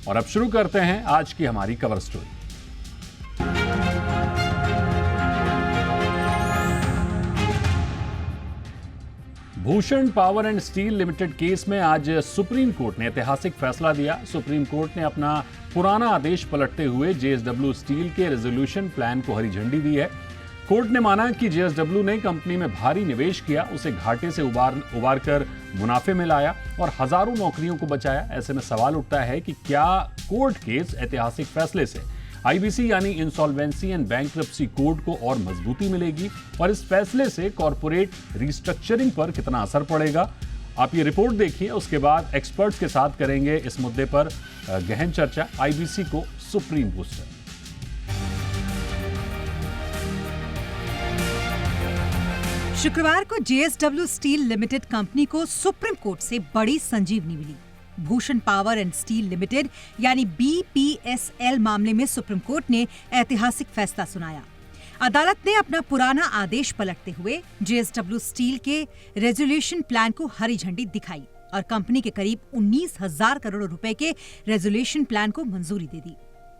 और अब शुरू करते हैं आज की हमारी cover story. Bhushan power and steel limited case में आज सुप्रीम कोर्ट ने ऐतिहासिक फैसला दिया। सुप्रीम कोर्ट ने अपना पुराना आदेश पलटते हुए जेएसडब्ल्यू स्टील के रेजोल्यूशन प्लान को हरी झंडी दी है। कोर्ट ने माना कि जेएसडब्ल्यू ने कंपनी में भारी निवेश किया, उसे घाटे से उबार कर मुनाफे में लाया और हजारों नौकरियों को बचाया। ऐसे में सवाल उठता है कि क्या कोर्ट के इस ऐतिहासिक फैसले से आईबीसी यानी इंसॉल्वेंसी एंड बैंक्रप्सी कोड को और मजबूती मिलेगी और इस फैसले से कॉर्पोरेट रिस्ट्रक्चरिंग पर कितना असर पड़ेगा। आप ये रिपोर्ट देखिए, उसके बाद एक्सपर्ट्स के साथ करेंगे इस मुद्दे पर गहन चर्चा। आईबीसी को सुप्रीम बूस्टर। शुक्रवार को जेएसडब्ल्यू स्टील लिमिटेड कंपनी को सुप्रीम कोर्ट से बड़ी संजीवनी मिली। Bhushan power and steel limited यानी बीपीएसएल मामले में सुप्रीम कोर्ट ने ऐतिहासिक फैसला सुनाया। अदालत ने अपना पुराना आदेश पलटते हुए जेएसडब्ल्यू स्टील के रेजोल्यूशन प्लान को हरी झंडी दिखाई और कंपनी के करीब 19,000 करोड़ रुपए के रेजोल्यूशन प्लान को मंजूरी दे दी।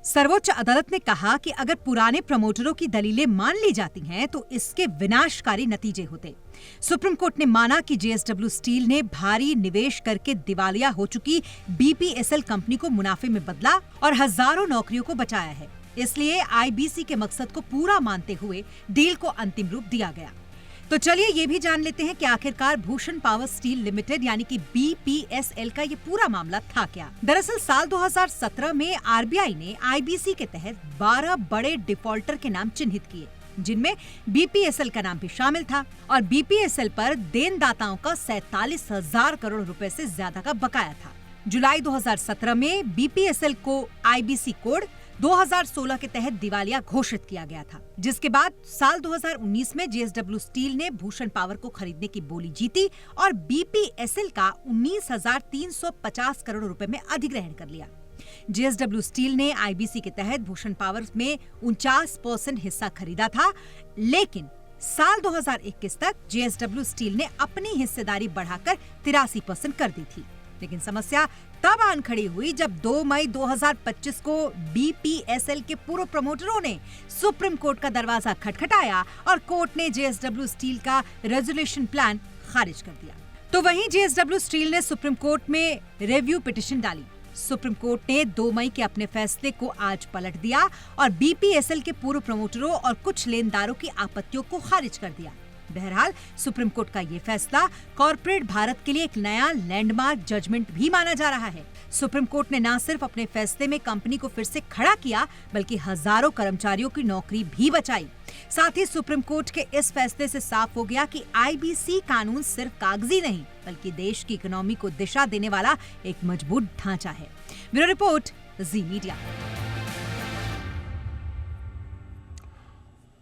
सर्वोच्च अदालत ने कहा कि अगर पुराने प्रमोटरों की दलीलें मान ली जाती हैं तो इसके विनाशकारी नतीजे होते। सुप्रीम कोर्ट ने माना कि जेएसडब्ल्यू स्टील ने भारी निवेश करके दिवालिया हो चुकी बीपीएसएल कंपनी को मुनाफे में बदला और हजारों नौकरियों को बचाया है। इसलिए आईबीसी के मकसद को पूरा मानते हुए डील को अंतिम रूप दिया गया। तो चलिए ये भी जान लेते हैं कि आखिरकार भूषण पावर स्टील लिमिटेड यानी कि बीपीएसएल का ये पूरा मामला था क्या। दरअसल साल 2017 में आरबीआई ने आईबीसी के तहत 12 बड़े डिफॉल्टर के नाम चिन्हित किए, जिनमें बीपीएसएल का नाम भी शामिल था और बीपीएसएल पर देनदाताओं का 47,000 करोड़ रुपए से ज्यादा का बकाया था। जुलाई 2017 में बीपीएसएल को आईबीसी कोड 2016 के तहत दिवालिया घोषित किया गया था, जिसके बाद साल 2019 में जेएसडब्ल्यू स्टील ने भूषण पावर को खरीदने की बोली जीती और बीपीएसएल का 19,350 करोड़ रुपए में अधिग्रहण कर लिया। जेएसडब्ल्यू स्टील ने आईबीसी के तहत भूषण पावर में 49% हिस्सा खरीदा था, लेकिन साल 2021 तक जेएसडब्ल्यू स्टील ने अपनी हिस्सेदारी बढ़ाकर 83% कर दी थी। लेकिन समस्या तब आन खड़ी हुई जब 2 मई 2025 को बीपीएसएल के पूर्व प्रमोटरों ने सुप्रीम कोर्ट का दरवाजा खटखटाया और कोर्ट ने जेएसडब्ल्यू स्टील का रेजोल्यूशन प्लान खारिज कर दिया। तो वहीं जेएसडब्ल्यू स्टील ने सुप्रीम कोर्ट में रिव्यू पिटीशन डाली। सुप्रीम कोर्ट ने 2 मई के अपने फैसले को आज पलट दिया और बीपीएसएल के पूर्व प्रमोटरों और कुछ लेनदारों की आपत्तियों को खारिज कर दिया। बहरहाल सुप्रीम कोर्ट का ये फैसला कॉर्पोरेट भारत के लिए एक नया लैंडमार्क जजमेंट भी माना जा रहा है। सुप्रीम कोर्ट ने न सिर्फ अपने फैसले में कंपनी को फिर से खड़ा किया, बल्कि हजारों कर्मचारियों की नौकरी भी बचाई। साथ ही सुप्रीम कोर्ट के इस फैसले से साफ हो गया कि आईबीसी कानून सिर्फ कागजी नहीं, बल्कि देश की इकोनॉमी को दिशा देने वाला एक मजबूत ढांचा है। ब्यूरो रिपोर्ट, जी मीडिया।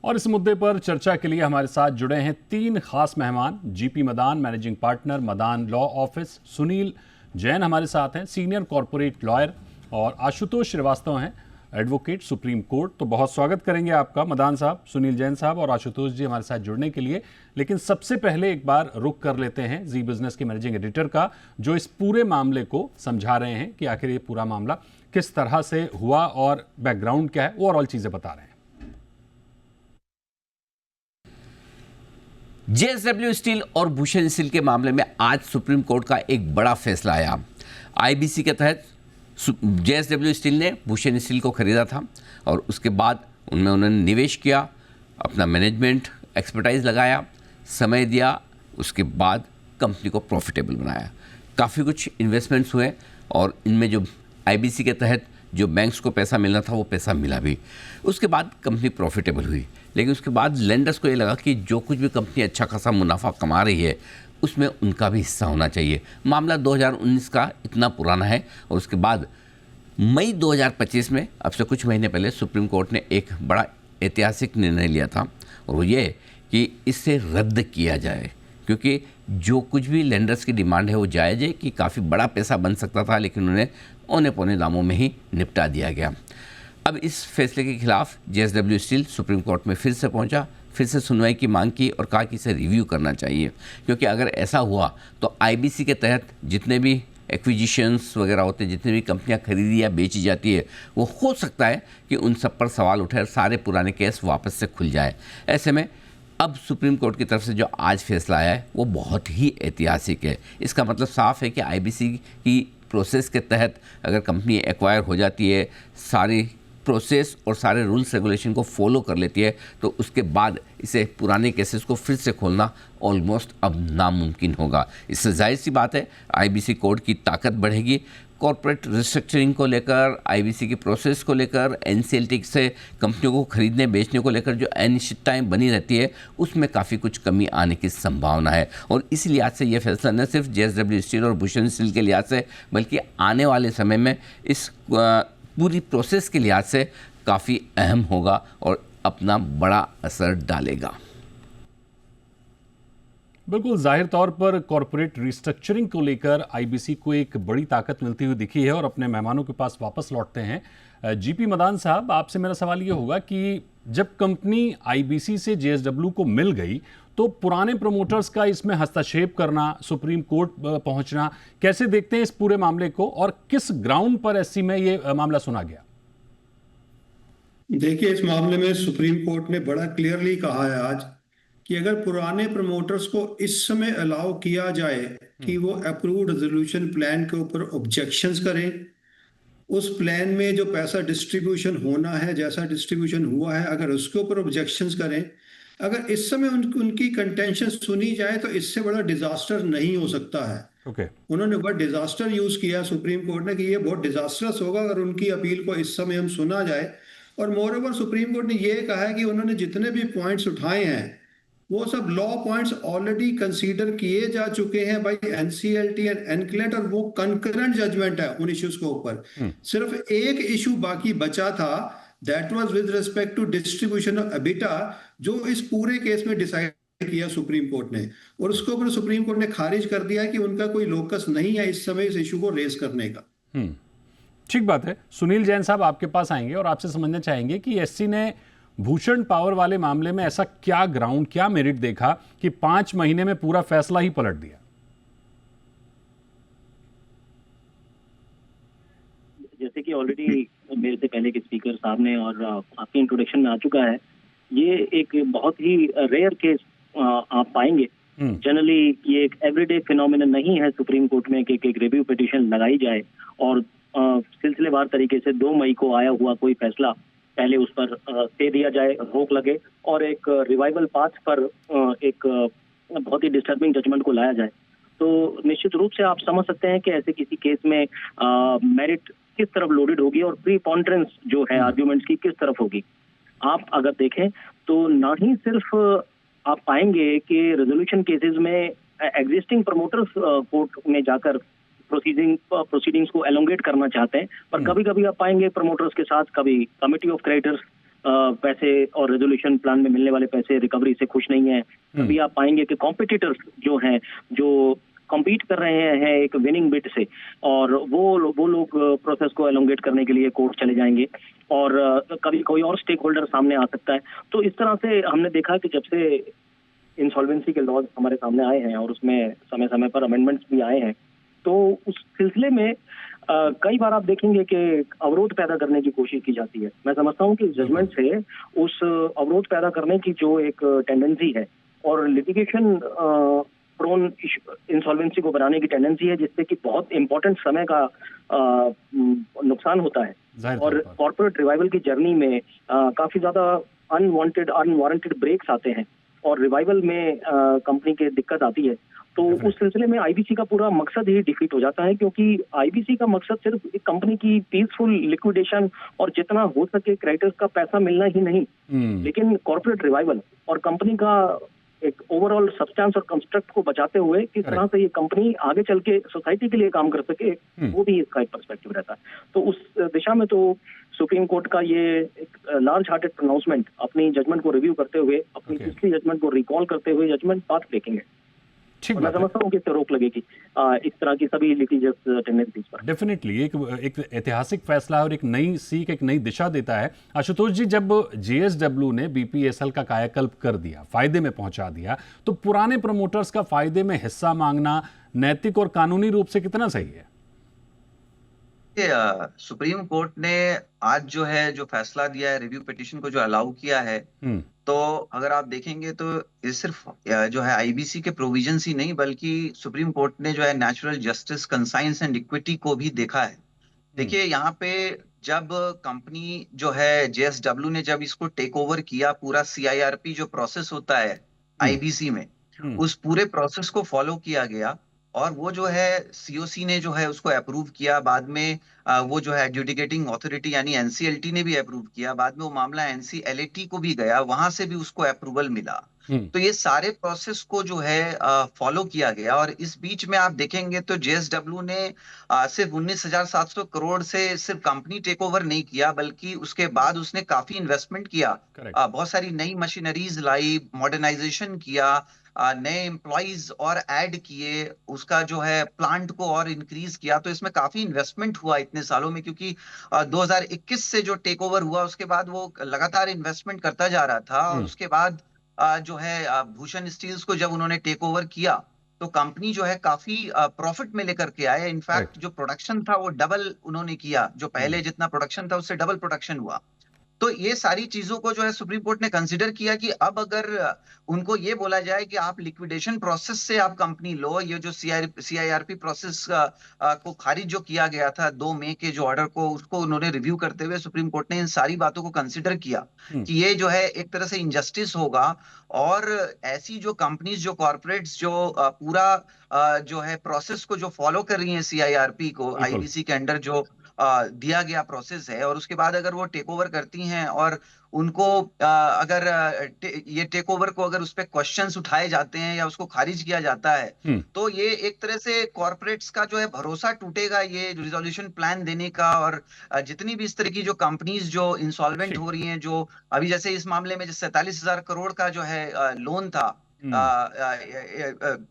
और इस मुद्दे पर चर्चा के लिए हमारे साथ जुड़े हैं 3 खास मेहमान। GP Madan, managing partner, Madan law office. Sunil Jain हमारे साथ हैं, सीनियर कॉर्पोरेट लॉयर। और आशुतोष श्रीवास्तव हैं, एडवोकेट, सुप्रीम कोर्ट। तो बहुत स्वागत करेंगे आपका मदान साहब, सुनील जैन साहब और आशुतोष जी हमारे साथ जुड़ने के लिए। लेकिन सबसे पहले एक बार रुख कर लेते हैं जी बिजनेस के मैनेजिंग एडिटर का, जो इस पूरे मामले को समझा रहे हैं कि आखिर ये पूरा मामला किस तरह से हुआ और बैकग्राउंड क्या है, ओवरऑल चीजें बता रहे हैं। जेएसडब्ल्यू स्टील और भूषण स्टील के मामले में आज सुप्रीम कोर्ट का एक बड़ा फैसला आया। आईबीसी के तहत जेएसडब्ल्यू स्टील ने भूषण स्टील को खरीदा था और उसके बाद उनमें उन्होंने निवेश किया, अपना मैनेजमेंट एक्सपर्टाइज लगाया, समय दिया, उसके बाद कंपनी को प्रॉफिटेबल बनाया। काफ़ी कुछ इन्वेस्टमेंट्स हुए और इनमें जो आईबीसी के तहत जो बैंक्स को पैसा मिलना था वो पैसा मिला भी। उसके बाद कंपनी प्रॉफिटेबल हुई, लेकिन उसके बाद लेंडर्स को ये लगा कि जो कुछ भी कंपनी अच्छा खासा मुनाफा कमा रही है उसमें उनका भी हिस्सा होना चाहिए। मामला 2019 का इतना पुराना है और उसके बाद मई 2025 में, अब से कुछ महीने पहले, सुप्रीम कोर्ट ने एक बड़ा ऐतिहासिक निर्णय लिया था और वो ये कि इसे रद्द किया जाए, क्योंकि जो कुछ भी लेंडर्स की डिमांड है वो जायज़ है कि काफ़ी बड़ा पैसा बन सकता था, लेकिन उन्हें औने पौने दामों में ही निपटा दिया गया। अब इस फैसले के खिलाफ जेएसडब्ल्यू स्टील सुप्रीम कोर्ट में फिर से पहुंचा, फिर से सुनवाई की मांग की और कहा कि इसे रिव्यू करना चाहिए, क्योंकि अगर ऐसा हुआ तो आईबीसी के तहत जितने भी एक्विजिशंस वगैरह होते हैं, जितनी भी कंपनियां खरीदी या बेची जाती है, वो हो सकता है कि उन सब पर सवाल उठे और सारे पुराने केस वापस से खुल जाए। ऐसे में अब सुप्रीम कोर्ट की तरफ से जो आज फैसला आया है वो बहुत ही ऐतिहासिक है। इसका मतलब साफ है कि आईबीसी की प्रोसेस के तहत अगर कंपनी एक्वायर हो जाती है, सारी प्रोसेस और सारे रूल्स रेगुलेशन को फॉलो कर लेती है, तो उसके बाद इसे पुराने केसेस को फिर से खोलना ऑलमोस्ट अब नामुमकिन होगा। इससे जाहिर सी बात है आईबीसी कोर्ट की ताकत बढ़ेगी। कॉर्पोरेट रिस्ट्रक्चरिंग को लेकर, आईबीसी की प्रोसेस को लेकर, एनसीएलटी से कंपनियों को खरीदने बेचने को लेकर जो अनिश्चितताएं बनी रहती है, उसमें काफ़ी कुछ कमी आने की संभावना है। और इस लिहाज से यह फैसला न सिर्फ जेएसडब्ल्यू स्टील और भूषण स्टील के लिहाज से, बल्कि आने वाले समय में इस पूरी प्रोसेस के लिहाज से काफ़ी अहम होगा और अपना बड़ा असर डालेगा। बिल्कुल, जाहिर तौर पर कॉरपोरेट रिस्ट्रक्चरिंग को लेकर आईबीसी को एक बड़ी ताकत मिलती हुई दिखी है। और अपने मेहमानों के पास वापस लौटते हैं। जीपी मदान साहब, आपसे मेरा सवाल ये होगा कि जब कंपनी आईबीसी से जेएसडब्ल्यू को मिल गई तो पुराने प्रमोटर्स का इसमें हस्तक्षेप करना, सुप्रीम कोर्ट पहुंचना, कैसे देखते हैं इस पूरे मामले को और किस ग्राउंड पर एससी में ये मामला सुना गया? देखिए, इस मामले में सुप्रीम कोर्ट ने बड़ा क्लियरली कहा है आज कि अगर पुराने प्रमोटर्स को इस समय अलाउ किया जाए कि वो अप्रूव्ड रेजोल्यूशन प्लान के ऊपर ऑब्जेक्शंस करें, उस प्लान में जो पैसा डिस्ट्रीब्यूशन होना है, जैसा डिस्ट्रीब्यूशन हुआ है, अगर उसके ऊपर ऑब्जेक्शंस करें, अगर इस समय उनकी कंटेंशन सुनी जाए, तो इससे बड़ा डिजास्टर नहीं हो सकता है। उन्होंने वर्ड डिजास्टर यूज किया सुप्रीम कोर्ट ने कि ये बहुत डिजास्टरस होगा अगर उनकी अपील को इस समय हम सुना जाए। और मोर ओवर सुप्रीम कोर्ट ने ये कहा है कि उन्होंने जितने भी पॉइंट्स उठाए हैं वो सब लॉ पॉइंट्स ऑलरेडी कंसीडर किए जा चुके हैं बाय एनसीएलटी एंड एनक्लेट, और वो कंकरेंट जजमेंट है उन इश्यूज के ऊपर। सिर्फ एक इशू बाकी बचा था, that was with respect to distribution of EBITA, जो इस पूरे केस में डिसाइड किया सुप्रीम कोर्ट ने, और उसके ऊपर सुप्रीम कोर्ट ने खारिज कर दिया कि उनका कोई लोकस नहीं है इस समय इस इशू को रेज करने का। ठीक बात है। सुनील जैन साहब, आपके पास आएंगे और आपसे समझना चाहेंगे कि एससी ने भूषण पावर वाले मामले में ऐसा क्या ग्राउंड, क्या मेरिट देखा कि 5 महीने में पूरा फैसला ही पलट दिया? जैसे कि ऑलरेडी मेरे से पहले के स्पीकर साहब ने और आपके इंट्रोडक्शन में आ चुका है, ये एक बहुत ही रेयर केस आप पाएंगे। जनरली ये एक एवरीडे फिनोमिनन नहीं है सुप्रीम कोर्ट में कि एक रिव्यू पिटीशन लगाई जाए और सिलसिलेवार तरीके से 2 मई को आया हुआ कोई फैसला पहले उस पर स्टे दिया जाए, रोक लगे और एक रिवाइवल पाथ पर एक बहुत ही डिस्टर्बिंग जजमेंट को लाया जाए। तो निश्चित रूप से आप समझ सकते हैं कि ऐसे किसी केस में मेरिट किस तरफ लोडेड होगी और प्रीपॉन्डरेंस जो है आर्ग्यूमेंट्स की किस तरफ होगी। आप अगर देखें तो ना ही सिर्फ आप पाएंगे कि रेजोल्यूशन केसेस में एग्जिस्टिंग प्रमोटर्स कोर्ट में जाकर प्रोसीडिंग्स को एलोंगेट करना चाहते हैं, पर कभी कभी आप पाएंगे प्रमोटर्स के साथ कभी कमिटी ऑफ क्रेडिटर्स पैसे और रेजोल्यूशन प्लान में मिलने वाले पैसे रिकवरी से खुश नहीं है। कभी आप पाएंगे कि कॉम्पिटिटर्स जो हैं, जो कॉम्पीट कर रहे हैं एक विनिंग बिड से, और वो लोग प्रोसेस को एलोंगेट करने के लिए कोर्ट चले जाएंगे, और कभी कोई और स्टेक होल्डर सामने आ सकता है। तो इस तरह से हमने देखा कि जब से इंसॉल्वेंसी के लॉज हमारे सामने आए हैं और उसमें समय समय पर अमेंडमेंट्स भी आए हैं, तो उस सिलसिले में कई बार आप देखेंगे कि अवरोध पैदा करने की कोशिश की जाती है। मैं समझता हूँ कि जजमेंट से उस अवरोध पैदा करने की जो एक टेंडेंसी है और लिटिगेशन प्रोन इंसॉल्वेंसी को बनाने की टेंडेंसी है, जिससे कि बहुत इंपॉर्टेंट समय का नुकसान होता है और कॉर्पोरेट रिवाइवल की जर्नी में काफी ज्यादा अनवांटेड ब्रेक्स आते हैं और रिवाइवल में कंपनी के दिक्कत आती है। तो उस सिलसिले में आईबीसी का पूरा मकसद ही डिफीट हो जाता है, क्योंकि आईबीसी का मकसद सिर्फ एक कंपनी की पीसफुल लिक्विडेशन और जितना हो सके क्रेडिटर्स का पैसा मिलना ही नहीं, लेकिन कॉर्पोरेट रिवाइवल और कंपनी का एक ओवरऑल सब्सटेंस और कंस्ट्रक्ट को बचाते हुए किस तरह से ये कंपनी आगे चल के सोसाइटी के लिए काम कर सके, वो भी इसका एक पर्सपेक्टिव रहता है। तो उस दिशा में तो सुप्रीम कोर्ट का ये एक लार्ज हार्टेड प्रोनाउंसमेंट अपनी जजमेंट को रिव्यू करते हुए, अपनी पिछली जजमेंट को रिकॉल करते हुए जजमेंट पाथ ब्रेकिंग है। मैं समझता हूँ कि इससे रोक लगेगी इस तरह की सभी लिटिजियस टेंडेंसीज पर। डेफिनेटली एक ऐतिहासिक फैसला और एक नई सीख, एक नई दिशा देता है। आशुतोष जी, जब जेएसडब्ल्यू ने बीपीएसएल का कायाकल्प कर दिया, फायदे में पहुंचा दिया, तो पुराने प्रमोटर्स का फायदे में हिस्सा मांगना नैतिक और कानूनी रूप से कितना सही है? सुप्रीम कोर्ट ने आज जो है जो फैसला दिया है, रिव्यू पिटीशन को जो अलाउ किया है, तो अगर आप देखेंगे तो ये सिर्फ जो है आईबीसी के प्रोविजंस ही नहीं, बल्कि सुप्रीम कोर्ट ने जो है natural justice, conscience and equity को भी देखा है। देखिए यहाँ पे जब कंपनी जो है जेएसडब्ल्यू ने जब इसको टेक ओवर किया, पूरा सीआईआरपी जो प्रोसेस होता है आईबीसी में, उस पूरे प्रोसेस को फॉलो किया गया और वो जो है सीओसी ने जो है उसको अप्रूव किया। बाद में वो जो है एडजुडिकेटिंग अथॉरिटी यानी एनसीएलटी ने भी अप्रूव किया। बाद में वो मामला एनसीएलटी को भी गया, वहां से भी उसको अप्रूवल मिला। तो ये सारे प्रोसेस को जो है फॉलो किया गया। और इस बीच में आप देखेंगे तो जेएसडब्ल्यू ने सिर्फ 19,700 करोड़ से सिर्फ कंपनी टेक ओवर नहीं किया, बल्कि उसके बाद उसने काफी इन्वेस्टमेंट किया, बहुत सारी नई मशीनरीज लाई, मॉडर्नाइजेशन किया, नए एम्प्लॉइज और ऐड किए, उसका जो है प्लांट को और इंक्रीज किया। तो इसमें काफी इन्वेस्टमेंट हुआ इतने सालों में, क्योंकि 2021 से जो टेक ओवर हुआ उसके बाद वो लगातार इन्वेस्टमेंट करता जा रहा था। और उसके बाद जो है भूषण स्टील्स को जब उन्होंने टेक ओवर किया तो कंपनी जो है काफी प्रॉफिट में लेकर के आए। इनफैक्ट जो प्रोडक्शन था वो डबल उन्होंने किया, जो पहले जितना प्रोडक्शन था उससे डबल प्रोडक्शन हुआ। तो ये सारी चीजों को जो है सुप्रीम कोर्ट ने कंसीडर किया कि अब अगर उनको ये बोला जाए कि आप लिक्विडेशन प्रोसेस से आप कंपनी लो, ये जो सीआईआरपी प्रोसेस को खारिज जो किया गया था 2 मई के जो ऑर्डर को, उसको उन्होंने रिव्यू करते हुए सुप्रीम कोर्ट ने इन सारी बातों को कंसीडर किया कि ये जो है एक तरह से इनजस्टिस होगा। और ऐसी जो कंपनीज, जो कॉर्पोरेट्स जो पूरा जो है प्रोसेस को जो फॉलो कर रही हैं सीआईआरपी को, आईबीसी के अंडर जो दिया गया प्रोसेस है, और उसके बाद अगर वो टेक ओवर करती हैं और उनको अगर ये टेक ओवर को अगर उस पर क्वेश्चंस उठाए जाते हैं या उसको खारिज किया जाता है, तो ये एक तरह से कॉर्पोरेट्स का जो है भरोसा टूटेगा ये रिजोल्यूशन प्लान देने का। और जितनी भी इस तरह की जो कंपनीज जो इंसॉल्वेंट हो रही हैं, जो अभी जैसे इस मामले में जो 47,000 करोड़ का जो है लोन था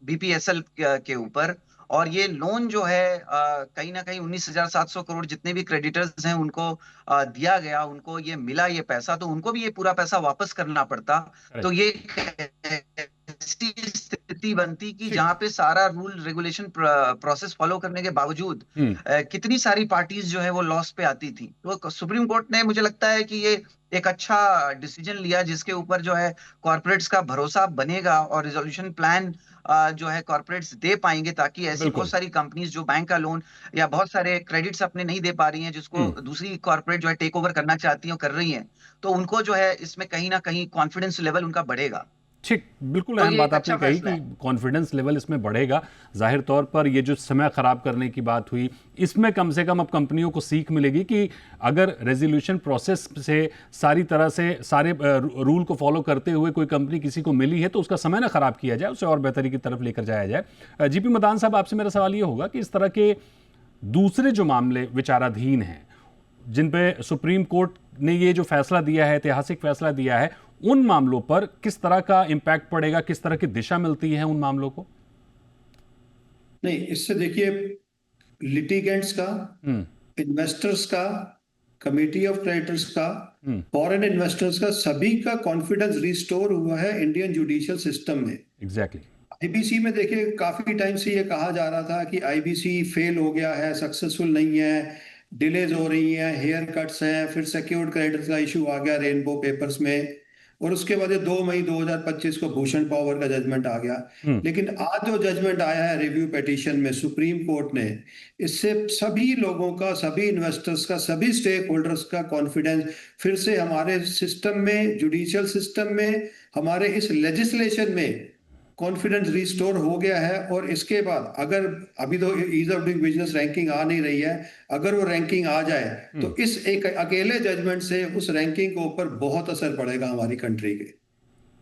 बीपीएसएल के ऊपर, और ये लोन जो है कहीं ना कहीं 19,700 करोड़ जितने भी क्रेडिटर्स हैं उनको दिया गया, उनको ये मिला ये पैसा, तो उनको भी ये पूरा पैसा वापस करना पड़ता। तो ये ऐसी स्थिति बनती कि जहां पे सारा रूल रेगुलेशन प्रोसेस फॉलो करने के बावजूद कितनी सारी पार्टीज जो है वो लॉस पे आती थी। तो सुप्रीम कोर्ट ने, मुझे लगता है कि ये एक अच्छा डिसीजन लिया जिसके ऊपर जो है कॉर्पोरेट्स का भरोसा बनेगा और रिजोल्यूशन प्लान जो है कॉर्पोरेट्स दे पाएंगे, ताकि ऐसी बहुत सारी कंपनीज जो बैंक का लोन या बहुत सारे क्रेडिट्स अपने नहीं दे पा रही हैं, जिसको दूसरी कॉर्पोरेट जो है टेक ओवर करना चाहती हैं, कर रही हैं, तो उनको जो है इसमें कहीं ना कहीं कॉन्फिडेंस लेवल उनका बढ़ेगा। ठीक, बिल्कुल अहम बात आपने कही कि कॉन्फिडेंस लेवल इसमें बढ़ेगा। जाहिर तौर पर ये जो समय खराब करने की बात हुई, इसमें कम से कम अब कंपनियों को सीख मिलेगी कि अगर रेजोल्यूशन प्रोसेस से सारी तरह से सारे रूल को फॉलो करते हुए कोई कंपनी किसी को मिली है तो उसका समय ना खराब किया जाए, उसे और बेहतरी की तरफ लेकर जाया जाए। जीपी मदान साहब, आपसे मेरा सवाल ये होगा कि इस तरह के दूसरे जो मामले विचाराधीन हैं, जिन पे सुप्रीम कोर्ट ने ये जो फैसला दिया है, ऐतिहासिक फैसला दिया है, उन मामलों पर किस तरह का इंपैक्ट पड़ेगा, किस तरह की दिशा मिलती है उन मामलों को? नहीं, इससे देखिए लिटिगेंट्स का, इन्वेस्टर्स का, कमेटी ऑफ क्रेडिटर्स का, फॉरेन इन्वेस्टर्स का, सभी का कॉन्फिडेंस रिस्टोर हुआ है इंडियन जुडिशियल सिस्टम में। एग्जैक्टली। आईबीसी में देखिए काफी टाइम से ये कहा जा रहा था कि आईबीसी फेल हो गया है, सक्सेसफुल नहीं है, डिलेज हो रही हैं, हेयर कट्स हैं, फिर सिक्योर्ड क्रेडिटर्स का इशू आ गया रेनबो पेपर्स में, और उसके बाद 2 मई 2025 को भूषण पावर का जजमेंट आ गया। लेकिन आज जो जजमेंट आया है रिव्यू पिटीशन में सुप्रीम कोर्ट ने, इससे सभी लोगों का, सभी इन्वेस्टर्स का, सभी स्टेक होल्डर्स का कॉन्फिडेंस फिर से हमारे सिस्टम में, जुडिशियल सिस्टम में, हमारे इस लेजिस्लेशन में कॉन्फिडेंस रिस्टोर हो गया है। और इसके बाद अगर अभी तो ease of doing business ranking आ नहीं रही है, अगर वो रैंकिंग आ जाए तो इस एक अकेले जजमेंट से उस रैंकिंग के ऊपर बहुत असर पड़ेगा हमारी कंट्री के।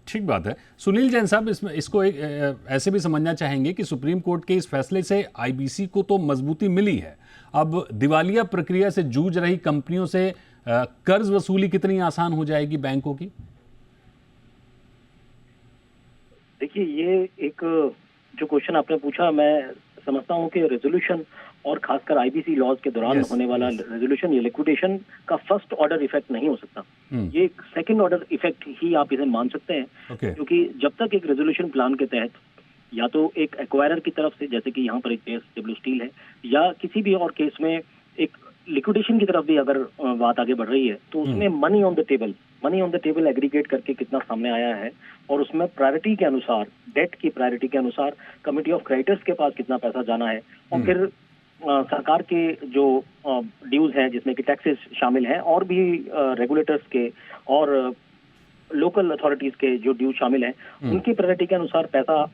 ठीक बात है। सुनील जैन साहब, इसमें इसको एक ऐसे भी समझना चाहेंगे कि सुप्रीम कोर्ट के इस फैसले से आईबीसी को तो मजबूती मिली है, अब दिवालिया प्रक्रिया से जूझ रही कंपनियों से कर्ज वसूली कितनी आसान हो जाएगी बैंकों की? देखिए, ये एक जो क्वेश्चन आपने पूछा, मैं समझता हूँ कि रेजोल्यूशन और खासकर आईबीसी लॉज के दौरान होने वाला रेजोल्यूशन या लिक्विडेशन का फर्स्ट ऑर्डर इफेक्ट नहीं हो सकता। ये एक सेकंड ऑर्डर इफेक्ट ही आप इसे मान सकते हैं। क्योंकि जब तक एक रेजोल्यूशन प्लान के तहत या तो एक एक्वायरर की तरफ से, जैसे कि यहाँ पर एक जेएसडब्ल्यू स्टील है, या किसी भी और केस में एक लिक्विडेशन की तरफ भी अगर बात आगे बढ़ रही है तो उसमें money on the table aggregate करके कितना सामने आया है, और उसमें प्रायोरिटी के अनुसार, डेट की प्रायोरिटी के अनुसार कमिटी ऑफ क्रेडिटर्स के पास कितना पैसा जाना है, और फिर सरकार के जो ड्यूज हैं जिसमें कि टैक्सेस शामिल हैं और भी रेगुलेटर्स के और लोकल अथॉरिटीज के जो ड्यूज शामिल हैं, उनकी प्रायोरिटी के अनुसार पैसा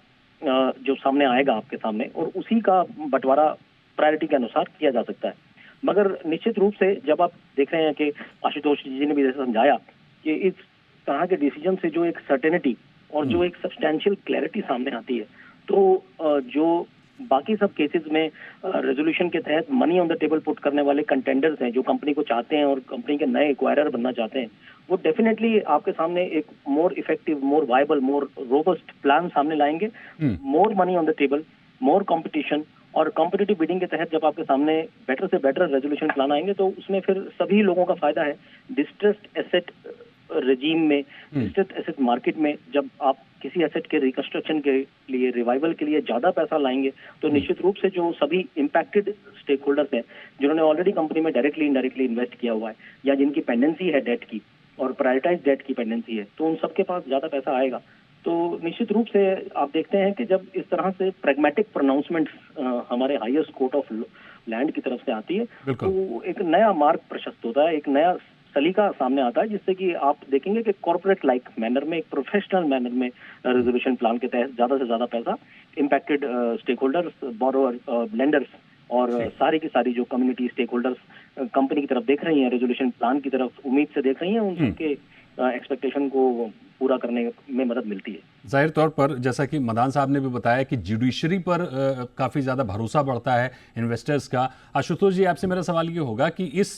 जो सामने आएगा आपके सामने, और उसी का बंटवारा प्रायोरिटी के अनुसार किया जा सकता है। मगर निश्चित रूप से जब आप देख रहे हैं कि आशुतोष जी ने भी जैसे समझाया कि इस तरह के डिसीजन से जो एक सर्टेनिटी और जो एक सब्सटैंशियल क्लैरिटी सामने आती है, तो जो बाकी सब केसेस में रेजोल्यूशन के तहत money on the table put करने वाले कंटेंडर्स हैं जो कंपनी को चाहते हैं और कंपनी के नए एक्वायरर बनना चाहते हैं, वो डेफिनेटली आपके सामने एक मोर इफेक्टिव, मोर वायबल, मोर रोबस्ट प्लान सामने लाएंगे। More money on the table, more competition, और कॉम्पिटिटिव बिडिंग के तहत जब आपके सामने बेटर से बेटर रेजोल्यूशन प्लान आएंगे तो उसमें फिर सभी लोगों का फायदा है। डिस्ट्रेस्ड एसेट रेजीम में, डिस्ट्रेस्ड एसेट मार्केट में जब आप किसी एसेट के रिकंस्ट्रक्शन के लिए, रिवाइवल के लिए ज्यादा पैसा लाएंगे तो निश्चित रूप से जो सभी इम्पैक्टेड स्टेक होल्डर्स हैं जिन्होंने ऑलरेडी कंपनी में डायरेक्टली इनडायरेक्टली इन्वेस्ट किया हुआ है या जिनकी पेंडेंसी है डेट की और प्रायोरिटाइज डेट की पेंडेंसी है, तो उन सबके पास ज्यादा पैसा आएगा। तो निश्चित रूप से आप देखते हैं कि जब इस तरह से प्रैग्मेटिक प्रोनाउंसमेंट्स हमारे हाईएस्ट कोर्ट ऑफ लैंड की तरफ से आती है तो एक नया मार्ग प्रशस्त होता है, एक नया सलीका सामने आता है, जिससे कि आप देखेंगे कि कॉर्पोरेट लाइक मैनर में, एक प्रोफेशनल मैनर में रेजोल्यूशन प्लान के तहत ज्यादा से ज्यादा पैसा impacted stakeholders, borrower, lenders और सारी की सारी जो कम्युनिटी स्टेक होल्डर्स कंपनी की तरफ देख रही हैं, रेजोल्यूशन प्लान की तरफ उम्मीद से देख रही हैं, उन सबके एक्सपेक्टेशन को पूरा करने में मदद मिलती है। जाहिर तौर पर जैसा कि मदान साहब ने भी बताया कि जुडिशरी पर काफ़ी ज़्यादा भरोसा बढ़ता है इन्वेस्टर्स का। आशुतोष जी, आपसे मेरा सवाल ये होगा कि इस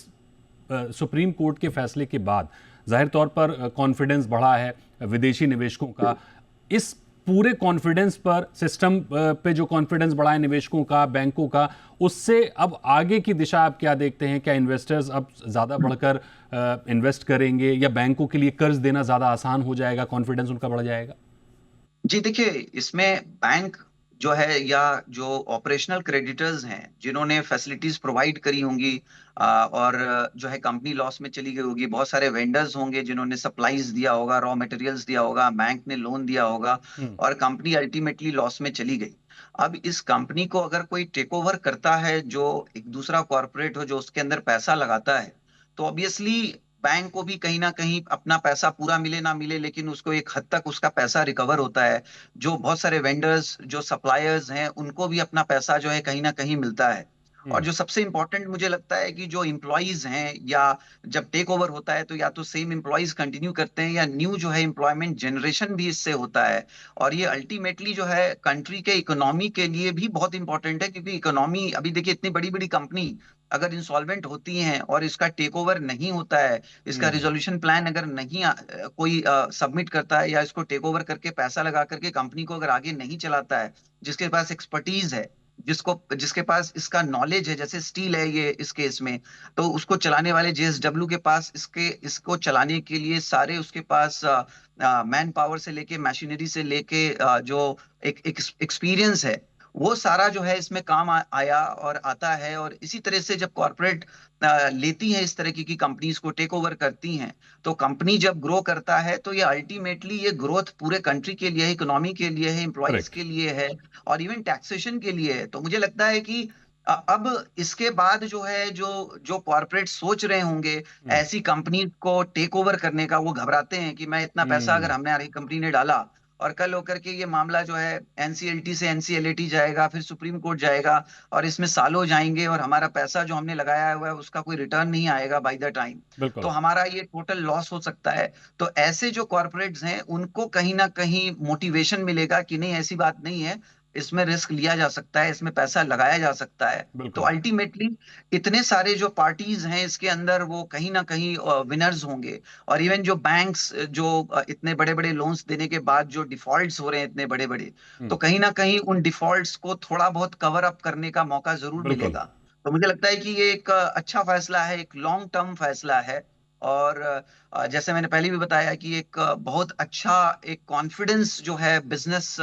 सुप्रीम कोर्ट के फैसले के बाद जाहिर तौर पर कॉन्फिडेंस बढ़ा है विदेशी निवेशकों का। इस पूरे कॉन्फिडेंस पर, सिस्टम पे जो कॉन्फिडेंस बढ़ा है निवेशकों का, बैंकों का, उससे अब आगे की दिशा आप क्या देखते हैं? क्या इन्वेस्टर्स अब ज़्यादा बढ़कर इन्वेस्ट करेंगे या बैंकों के लिए कर्ज देना ज़्यादा आसान हो जाएगा, कॉन्फिडेंस उनका बढ़ जाएगा? जी देखिए, इसमें बैंक जो है या जो ऑपरेशनल क्रेडिटर्स हैं जिन्होंने फैसिलिटीज प्रोवाइड करी होंगी और जो है कंपनी लॉस में चली गई होगी, बहुत सारे वेंडर्स होंगे जिन्होंने सप्लाईज दिया होगा, रॉ मटेरियल्स दिया होगा, बैंक ने लोन दिया होगा और कंपनी अल्टीमेटली लॉस में चली गई। अब इस कंपनी को अगर कोई टेक ओवर करता है जो एक दूसरा कॉर्पोरेट हो जो उसके अंदर पैसा लगाता है, तो ऑब्वियसली बैंक को भी कहीं ना कहीं अपना पैसा पूरा मिले ना मिले लेकिन उसको एक हद तक उसका पैसा रिकवर होता है। जो बहुत सारे वेंडर्स, जो सप्लायर्स हैं, उनको भी अपना पैसा जो है कहीं ना कहीं मिलता है। और जो सबसे इंपॉर्टेंट मुझे लगता है कि जो एम्प्लॉइज हैं, या जब टेक ओवर होता है तो या तो सेम एम्प्लॉइज कंटिन्यू करते हैं या न्यू जो है एम्प्लॉयमेंट जनरेशन भी इससे होता है। और ये अल्टीमेटली जो है कंट्री के इकोनॉमी के लिए भी बहुत इंपॉर्टेंट है, क्योंकि इकोनॉमी अभी देखिए इतनी बड़ी बड़ी कंपनी अगर इंसॉल्वेंट होती हैं और इसका टेक ओवर नहीं होता है, इसका रिजोल्यूशन प्लान अगर नहीं कोई सबमिट करता है या इसको टेक ओवर करके पैसा लगा करके कंपनी को अगर आगे नहीं चलाता है, जिसके पास एक्सपर्टीज है, जिसके पास इसका नॉलेज है, जैसे स्टील है ये इस केस में, तो उसको चलाने वाले जेएसडब्ल्यू के पास इसको चलाने के लिए सारे उसके पास मैन पावर से लेके मशीनरी से लेके जो एक एक्सपीरियंस है, वो सारा जो है इसमें काम आया और आता है। और इसी तरह से जब कॉर्पोरेट लेती हैं इस तरह की कंपनीज को, टेक ओवर करती हैं, तो कंपनी जब ग्रो करता है तो ये अल्टीमेटली ये ग्रोथ पूरे कंट्री के लिए है, इकोनॉमी के लिए है, एम्प्लॉइज के लिए है और इवन टैक्सेशन के लिए है। तो मुझे लगता है कि अब इसके बाद जो है जो कॉर्पोरेट सोच रहे होंगे ऐसी कंपनी को टेक ओवर करने का, वो घबराते हैं कि मैं इतना पैसा अगर हमारी कंपनी ने डाला और कल होकर के ये मामला जो है एनसीएलटी से एनसीएलटी जाएगा, फिर सुप्रीम कोर्ट जाएगा और इसमें सालों जाएंगे और हमारा पैसा जो हमने लगाया हुआ है उसका कोई रिटर्न नहीं आएगा बाय द टाइम, तो हमारा ये टोटल लॉस हो सकता है। तो ऐसे जो कॉर्पोरेट्स हैं उनको कहीं ना कहीं मोटिवेशन मिलेगा कि नहीं, ऐसी बात नहीं है, इसमें रिस्क लिया जा सकता है, इसमें पैसा लगाया जा सकता है। तो अल्टीमेटली इतने सारे जो पार्टीज हैं इसके अंदर वो कहीं ना कहीं विनर्स होंगे। और इवन जो बैंक्स जो इतने बड़े बड़े लोन्स देने के बाद जो डिफॉल्ट्स हो रहे हैं इतने बड़े बड़े, तो कहीं ना कहीं उन डिफॉल्ट्स को थोड़ा बहुत कवर अप करने का मौका जरूर मिलेगा। तो मुझे लगता है कि ये एक अच्छा फैसला है, एक लॉन्ग टर्म फैसला है और जैसे मैंने पहले भी बताया कि एक बहुत अच्छा एक कॉन्फिडेंस जो है बिजनेस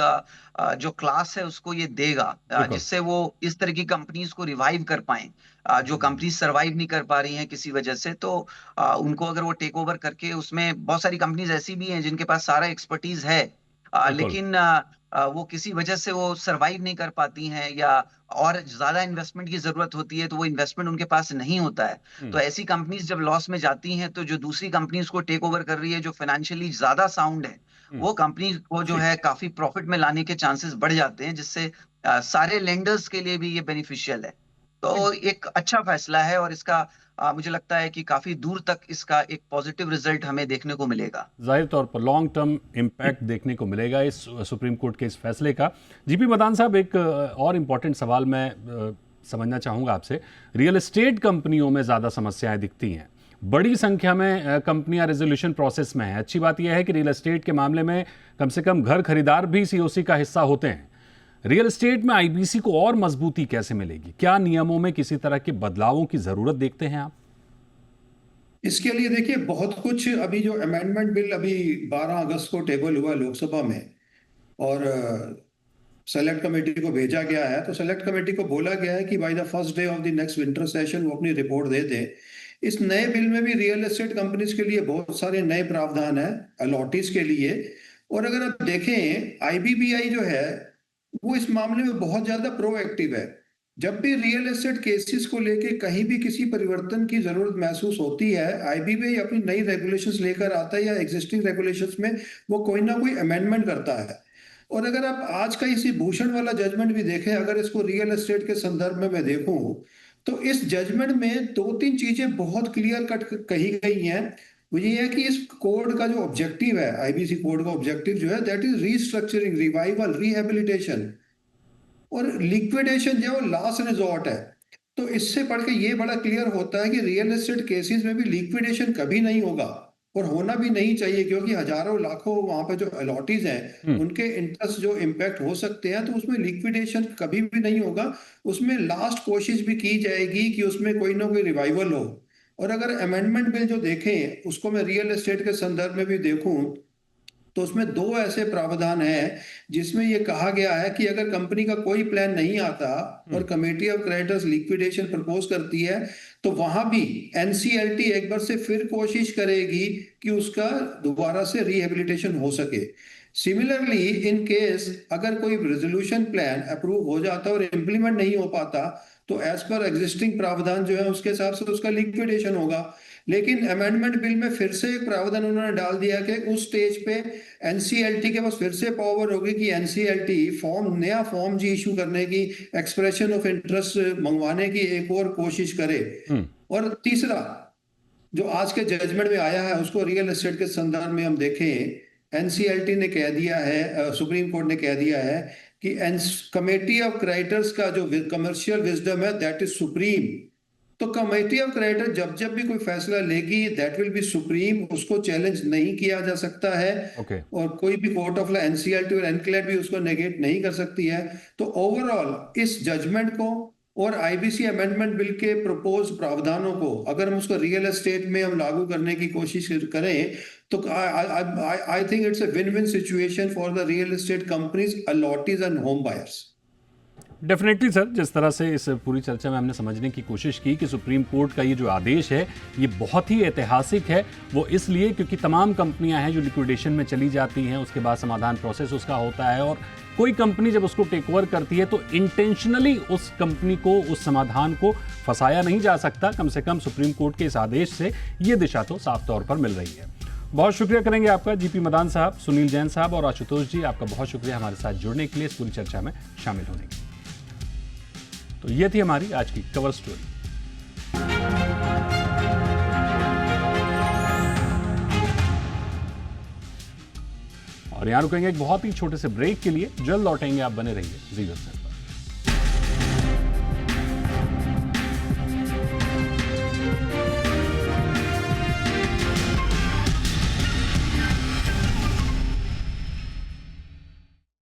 जो क्लास है उसको ये देगा, जिससे वो इस तरह की कंपनीज को रिवाइव कर पाएं। जो कंपनीज सरवाइव नहीं कर पा रही हैं किसी वजह से, तो उनको अगर वो टेक ओवर करके, उसमें बहुत सारी कंपनीज ऐसी भी हैं जिनके पास सारा एक्सपर्टीज है, लेकिन वो किसी वजह से वो सरवाइव नहीं कर पाती हैं, या और ज्यादा इन्वेस्टमेंट की जरूरत होती है तो वो इन्वेस्टमेंट उनके पास नहीं होता है। तो ऐसी कंपनीज जब लॉस में जाती हैं, तो जो दूसरी कंपनीज को टेक ओवर कर रही है जो फाइनेंशियली ज्यादा साउंड है, वो कंपनी को जो है काफी प्रॉफिट में लाने के चांसेस बढ़ जाते हैं, जिससे सारे लेंडर्स के लिए भी ये बेनिफिशियल है। तो एक अच्छा फैसला है, और इसका मुझे लगता है कि काफी दूर तक इसका एक पॉजिटिव रिजल्ट हमें देखने को मिलेगा। जाहिर तौर पर लॉन्ग टर्म इम्पैक्ट देखने को मिलेगा इस सुप्रीम कोर्ट के इस फैसले का। जीपी मदान साहब, एक और इम्पॉर्टेंट सवाल मैं समझना चाहूँगा आपसे। रियल एस्टेट कंपनियों में ज़्यादा समस्याएं दिखती हैं, बड़ी संख्या में कंपनियां रेजोल्यूशन प्रोसेस में हैं। अच्छी बात यह है कि रियल एस्टेट के मामले में कम से कम घर खरीदार भी सीओसी का हिस्सा होते हैं। रियल एस्टेट में आईबीसी को और मजबूती कैसे मिलेगी? क्या नियमों में किसी तरह के बदलावों की जरूरत देखते हैं आप? इसके लिए देखिए, बहुत कुछ अभी जो अमेंडमेंट बिल अभी 12 अगस्त को टेबल हुआ लोकसभा में, और सेलेक्ट कमेटी को भेजा गया है। तो सेलेक्ट कमेटी को बोला गया है कि by the first day of the next winter session वो अपनी रिपोर्ट दे दें। इस नए बिल में भी रियल एस्टेट कंपनीज के लिए बहुत सारे नए प्रावधान है अलॉटीज के लिए। और अगर आप देखें, आईबीबीआई जो है वो इस मामले में बहुत ज्यादा प्रोएक्टिव है। जब भी रियल एस्टेट केसेस को लेके कहीं भी किसी परिवर्तन की जरूरत महसूस होती है, आईबीबीआई अपनी नई रेगुलेशंस लेकर आता है, या एग्जिस्टिंग रेगुलेशंस में वो कोई ना कोई अमेंडमेंट करता है। और अगर आप आज का इसी भूषण वाला जजमेंट भी देखें, अगर इसको रियल एस्टेट के संदर्भ में मैं देखूं, तो इस जजमेंट में 2-3 चीजें बहुत क्लियर कट कही गई हैं। वो ये है कि इस कोड का जो ऑब्जेक्टिव है, आईबीसी कोड का ऑब्जेक्टिव जो है, that is restructuring, revival, rehabilitation, और लिक्विडेशन जो लास्ट रिजॉर्ट है। तो इससे पढ़ के ये बड़ा क्लियर होता है कि रियल एस्टेट केसेस में भी लिक्विडेशन कभी नहीं होगा, और होना भी नहीं चाहिए, क्योंकि हजारों लाखों वहां पे जो अलॉटीज हैं उनके इंटरेस्ट जो इम्पैक्ट हो सकते हैं, तो उसमें लिक्विडेशन कभी भी नहीं होगा। उसमें लास्ट कोशिश भी की जाएगी कि उसमें कोई ना कोई रिवाइवल हो। और अगर अमेंडमेंट बिल जो देखें, उसको मैं रियल एस्टेट के संदर्भ में भी देखूं, तो उसमें 2 ऐसे प्रावधान हैं जिसमें यह कहा गया है कि अगर कंपनी का कोई प्लान नहीं आता और committee of creditors liquidation propose करती है, तो वहां भी एनसीएलटी एक बार से फिर कोशिश करेगी कि उसका दोबारा से रिहेबिलिटेशन हो सके। सिमिलरली, इन केस अगर कोई रेजोल्यूशन प्लान अप्रूव हो जाता और इम्प्लीमेंट नहीं हो पाता, तो एज पर एग्जिस्टिंग प्रावधान जो है उसके हिसाब से उसका लिक्विडेशन होगा। लेकिन अमेंडमेंट बिल में फिर से एक प्रावधान उन्होंने डाल दिया कि उस स्टेज पे एनसीएलटी के पास फिर से पावर होगी कि एनसीएलटी नया फॉर्म जी इशू करने की, एक्सप्रेशन ऑफ इंटरेस्ट मंगवाने की एक और कोशिश करे। और तीसरा, जो आज के जजमेंट में आया है, उसको रियल एस्टेट के संदर्भ में हम देखें, एनसीएलटी ने कह दिया है, सुप्रीम कोर्ट ने कह दिया है कि कमेटी ऑफ क्रेडिटर्स का जो कमर्शियल विजडम है, दैट इज सुप्रीम। तो कमेटी ऑफ क्रेडिटर जब जब भी कोई फैसला लेगी, दैट विल बी सुप्रीम, उसको चैलेंज नहीं किया जा सकता है। और कोई भी कोर्ट ऑफ लॉ, एनसीएलटी और एनक्लेड भी उसको नेगेट नहीं कर सकती है। तो ओवरऑल इस जजमेंट को और आईबीसी अमेंडमेंट बिल के प्रपोज प्रावधानों को अगर हम उसको रियल एस्टेट में हम लागू करने की कोशिश करें, तो I think it's a win win situation for the real estate companies, allottees and home buyers. Definitely sir, जिस तरह से इस पूरी चर्चा में हमने समझने की कोशिश की कि सुप्रीम कोर्ट का ये जो आदेश है ये बहुत ही ऐतिहासिक है। वो इसलिए क्योंकि तमाम कंपनियां हैं जो लिक्विडेशन में चली जाती हैं, उसके बाद समाधान प्रोसेस उसका होता है, और कोई कंपनी जब उसको टेक ओवर करती है तो इंटेंशनली उस कंपनी को, उस समाधान को फंसाया नहीं जा सकता। कम से कम सुप्रीम कोर्ट के इस आदेश से ये दिशा तो साफ तौर पर मिल रही है। बहुत शुक्रिया करेंगे आपका जीपी मदान साहब, सुनील जैन साहब और आशुतोष जी, आपका बहुत शुक्रिया हमारे साथ जुड़ने के लिए, इस पूरी चर्चा में शामिल होने के लिए। तो ये थी हमारी आज की कवर स्टोरी। और यहां रुकेंगे एक बहुत ही छोटे से ब्रेक के लिए, जल्द लौटेंगे, आप बने रहिए जी।